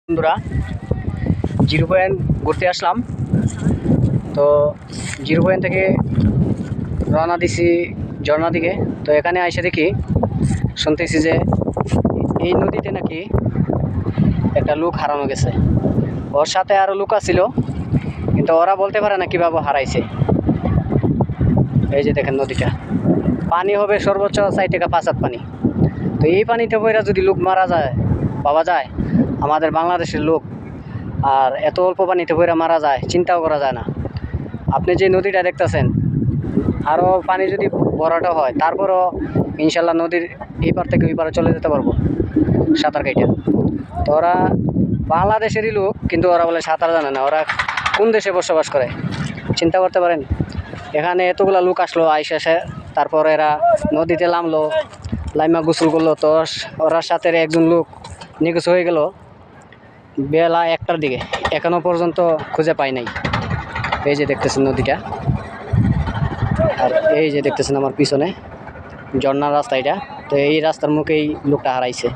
বন্ধুরা, zero point ঘুরতে আসলাম। তো জিরো পয়েন্ট থেকে রওনা দিছি ঝর্ণা দিকে। তো এখানে এসে দেখি, শুনতেছি যে এই নদীতে নাকি একটা লোক হারানো গেছে। ওর সাথে আরও লোক ছিল, কিন্তু ওরা বলতে পারে না কীভাবে হারাইছে। এই যে দেখেন নদীটা, পানি হবে সর্বোচ্চ 4 থেকে 5 হাত পানি। তো এই পানিতে পড়ে যদি লোক মারা যায়, পাওয়া যায় আমাদের বাংলাদেশের লোক, আর এত অল্প পানিতে পড়ে মারা যায়, চিন্তাও করা যায় না। আপনি যে নদীটা দেখতেছেন, আরও পানি যদি বড়টা হয়, তারপরও ইনশাল্লাহ নদীর এই পার থেকে ওই পারে চলে যেতে পারবো সাঁতার কাইটা। তো ওরা বাংলাদেশেরই লোক, কিন্তু ওরা বলে সাঁতার জানে না। ওরা কোন দেশে বসবাস করে চিন্তা করতে পারেন। এখানে এতগুলা লোক আসলো, আইসে তারপর এরা নদীতে নামলো, লাইমা গোসল করলো। তো ওরা সাথে একজন লোক নিখোঁজ হয়ে গেল বেলা 1টার দিকে, এখনো পর্যন্ত খুঁজে পাই নাই। এই যে দেখতেছেন নদীটা, আর এই যে দেখতেছেন আমার পিছনে ঝর্ণার রাস্তা এটা। তো এই রাস্তার মুখেই লোকটা হারাইছে।